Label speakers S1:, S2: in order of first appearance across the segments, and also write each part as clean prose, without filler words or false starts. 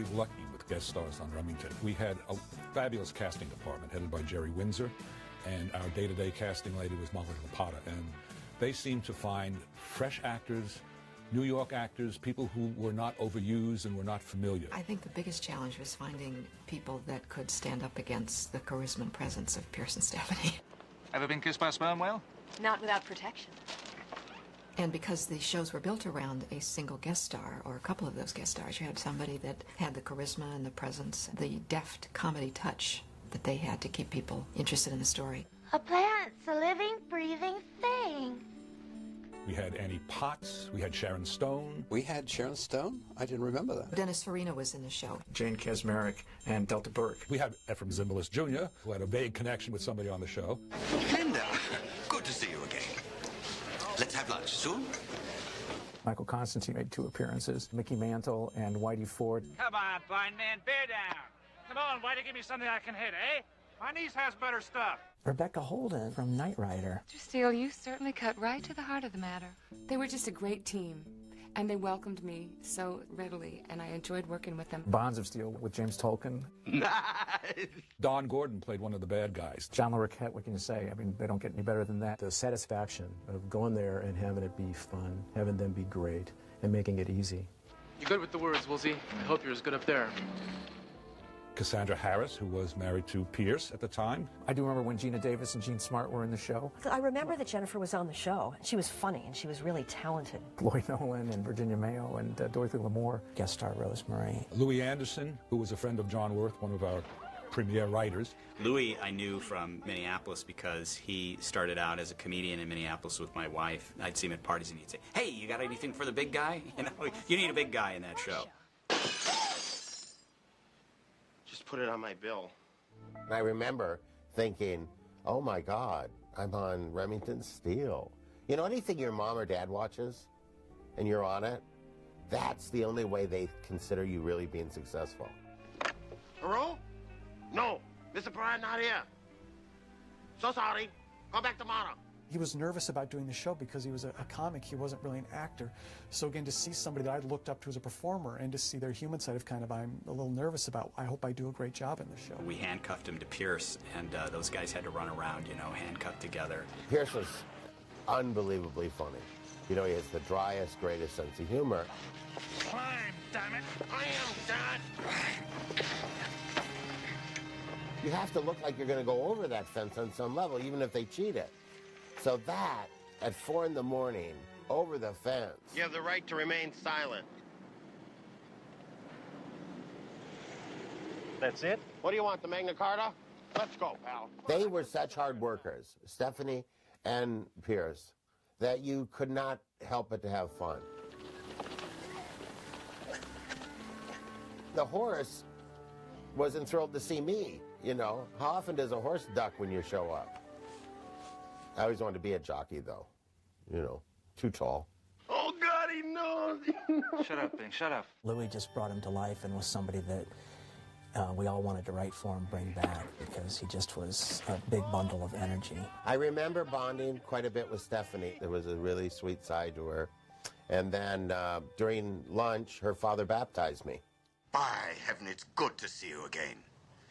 S1: very lucky with guest stars on Remington. We had a fabulous casting department headed by Jerry Windsor, and our day-to-day casting lady was Molly Lapata, and they seemed to find fresh actors, New York actors, people who were not overused and were not familiar.
S2: I think the biggest challenge was finding people that could stand up against the charisma and presence of Pierce and Stephanie.
S3: Ever been kissed by a sperm whale?
S4: Not without protection.
S2: And because the shows were built around a single guest star, or a couple of those guest stars, you had somebody that had the charisma and the presence, the deft comedy touch that they had to keep people interested in the story.
S5: A plant's a living, breathing thing.
S1: We had Annie Potts, we had Sharon Stone.
S6: We had Sharon Stone? I didn't remember that.
S2: Dennis Farina was in the show.
S7: Jane Kaczmarek and Delta Burke.
S1: We had Ephraim Zimbalist Jr., who had a vague connection with somebody on the show.
S8: Linda, good to see you again. Let's have lunch soon.
S7: Michael Constantine made 2 appearances. Mickey Mantle and Whitey Ford.
S3: Come on, blind man, bear down. Come on, Whitey, give me something I can hit, eh? My niece has better stuff.
S7: Rebecca Holden from Knight Rider.
S4: Mr. Steele, you certainly cut right to the heart of the matter.
S9: They were just a great team, and they welcomed me so readily, and I enjoyed working with them.
S7: Bonds of Steel with James Tolkien.
S8: Nice.
S1: Don Gordon played one of the bad guys.
S7: John Larroquette, what can you say? I mean, they don't get any better than that.
S10: The satisfaction of going there and having it be fun, having them be great, and making it easy.
S11: You're good with the words, Woolsey. I hope you're as good up there.
S1: Cassandra Harris, who was married to Pierce at the time.
S7: I do remember when Gina Davis and Gene Smart were in the show.
S12: I remember that Jennifer was on the show. She was funny, and she was really talented.
S7: Lloyd Nolan and Virginia Mayo and Dorothy Lamour. Guest star Rosemary.
S1: Louis Anderson, who was a friend of John Wirth, one of our premier writers.
S13: Louis I knew from Minneapolis because he started out as a comedian in Minneapolis with my wife. I'd see him at parties and he'd say, "Hey, you got anything for the big guy? You know, you need a big guy in that show."
S14: Just put it on my bill.
S15: I remember thinking, oh my God, I'm on Remington Steele. You know, anything your mom or dad watches and you're on it, that's the only way they consider you really being successful.
S14: Hello? No, Mr. Bryan not here. So sorry. Come back tomorrow.
S16: He was nervous about doing the show because he was a comic. He wasn't really an actor. So again, to see somebody that I looked up to as a performer and to see their human side of kind of, I'm a little nervous about, I hope I do a great job in the show.
S13: We handcuffed him to Pierce, and those guys had to run around, you know, handcuffed together.
S15: Pierce was unbelievably funny. You know, he has the driest, greatest sense of humor.
S3: Climb, damn it!
S14: I am done.
S15: You have to look like you're going to go over that fence on some level, even if they cheat it. So that, at 4 in the morning, over the fence.
S14: You have the right to remain silent. That's it? What do you want, the Magna Carta? Let's go, pal.
S15: They were such hard workers, Stephanie and Pierce, that you could not help but to have fun. The horse wasn't thrilled to see me, you know. How often does a horse duck when you show up? I always wanted to be a jockey, though. You know, too tall.
S14: Oh, God, he knows.
S3: Shut up, Bing, shut up.
S17: Louis just brought him to life and was somebody that we all wanted to write for and bring back because he just was a big bundle of energy.
S15: I remember bonding quite a bit with Stephanie. There was a really sweet side to her. And then during lunch, her father baptized me.
S8: By heaven, it's good to see you again.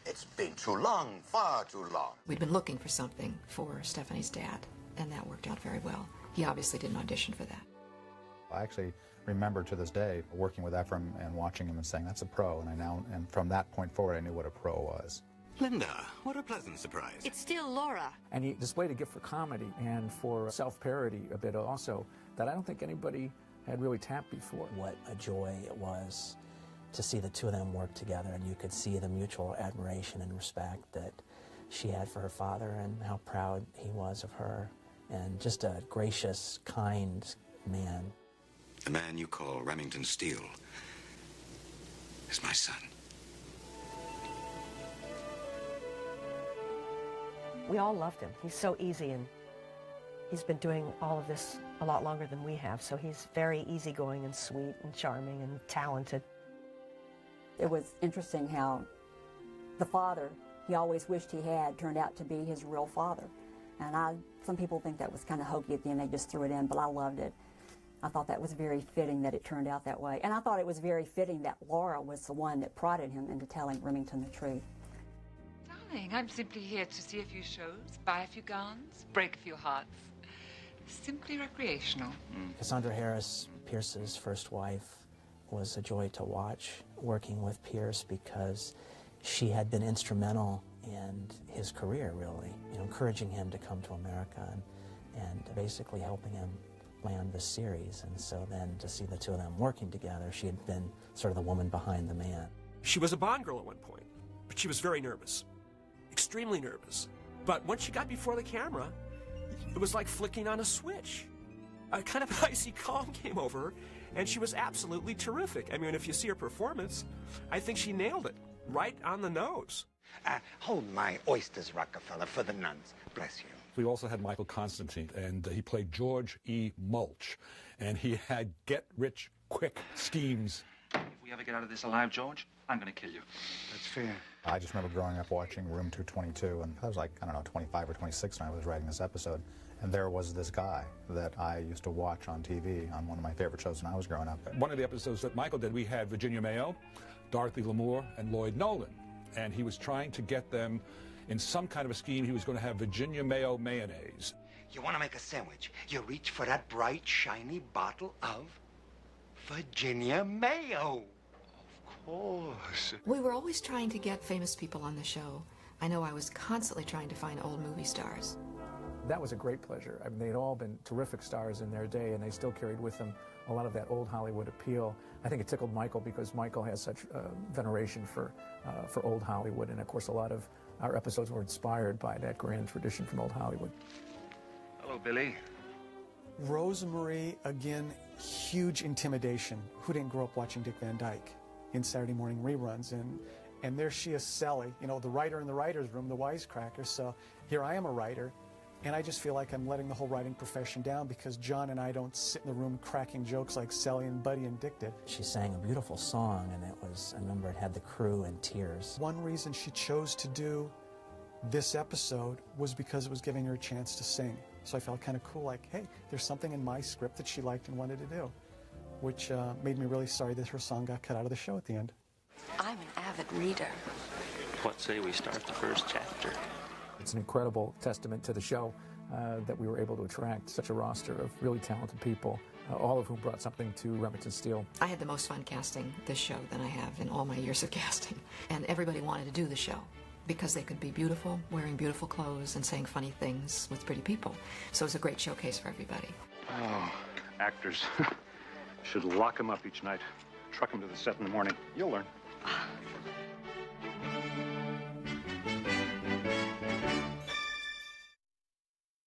S8: It's been too long, far too long.
S2: We'd been looking for something for Stephanie's dad, and that worked out very well. He obviously didn't audition for that.
S18: I actually remember to this day working with Ephraim and watching him and saying, that's a pro, and from that point forward I knew what a pro was.
S8: Linda, what a pleasant surprise.
S4: It's still Laura.
S7: And he displayed a gift for comedy and for self-parody a bit also that I don't think anybody had really tapped before.
S17: What a joy it was to see the two of them work together, and you could see the mutual admiration and respect that she had for her father and how proud he was of her, and just a gracious, kind man.
S8: The man you call Remington Steele is my son.
S12: We all loved him. He's so easy, and he's been doing all of this a lot longer than we have, so he's very easygoing and sweet and charming and talented.
S19: It was interesting how the father he always wished he had turned out to be his real father. And some people think that was kind of hokey at the end, they just threw it in, but I loved it. I thought that was very fitting that it turned out that way. And I thought it was very fitting that Laura was the one that prodded him into telling Remington the truth.
S9: Darling, I'm simply here to see a few shows, buy a few gowns, break a few hearts. Simply recreational.
S17: Cassandra Harris, Pierce's first wife, was a joy to watch working with Pierce because she had been instrumental in his career, really, encouraging him to come to America and basically helping him land the series. And so then to see the two of them working together, she had been sort of the woman behind the man.
S20: She was a Bond girl at one point, but she was very nervous, extremely nervous. But once she got before the camera, it was like flicking on a switch. A kind of icy calm came over her, and she was absolutely terrific. I mean, if you see her performance, I think she nailed it, right on the nose.
S21: Hold my oysters, Rockefeller, for the nuns. Bless you.
S1: We also had Michael Constantine, and he played George E. Mulch, and he had get-rich-quick schemes.
S3: If we ever get out of this alive, George, I'm going to kill you.
S21: That's fair.
S18: I just remember growing up watching Room 222, and I was like, I don't know, 25 or 26 when I was writing this episode. And there was this guy that I used to watch on TV on one of my favorite shows when I was growing up.
S1: One of the episodes that Michael did, we had Virginia Mayo, Dorothy Lamour, and Lloyd Nolan. And he was trying to get them in some kind of a scheme. He was going to have Virginia Mayo mayonnaise.
S21: You want to make a sandwich. You reach for that bright, shiny bottle of Virginia Mayo. Of course.
S2: We were always trying to get famous people on the show. I know I was constantly trying to find old movie stars.
S7: That was a great pleasure. I mean, they'd all been terrific stars in their day, and they still carried with them a lot of that old Hollywood appeal. I think it tickled Michael because Michael has such veneration for old Hollywood, and of course a lot of our episodes were inspired by that grand tradition from old Hollywood.
S3: Hello, Billy.
S16: Rosemarie, again, huge intimidation. Who didn't grow up watching Dick Van Dyke in Saturday morning reruns? And there she is, Sally, the writer in the writer's room, the wisecracker. So here I am a writer, and I just feel like I'm letting the whole writing profession down because John and I don't sit in the room cracking jokes like Sally and Buddy and Dick did.
S17: She sang a beautiful song, and I remember it had the crew in tears.
S16: One reason she chose to do this episode was because it was giving her a chance to sing. So I felt kind of cool, like, hey, there's something in my script that she liked and wanted to do, which made me really sorry that her song got cut out of the show at the end.
S4: I'm an avid reader.
S22: What say we start the first chapter?
S7: It's an incredible testament to the show that we were able to attract such a roster of really talented people, all of whom brought something to Remington Steele.
S2: I had the most fun casting this show than I have in all my years of casting. And everybody wanted to do the show because they could be beautiful, wearing beautiful clothes and saying funny things with pretty people. So it was a great showcase for everybody.
S3: Oh, actors. Should lock them up each night. Truck them to the set in the morning. You'll learn.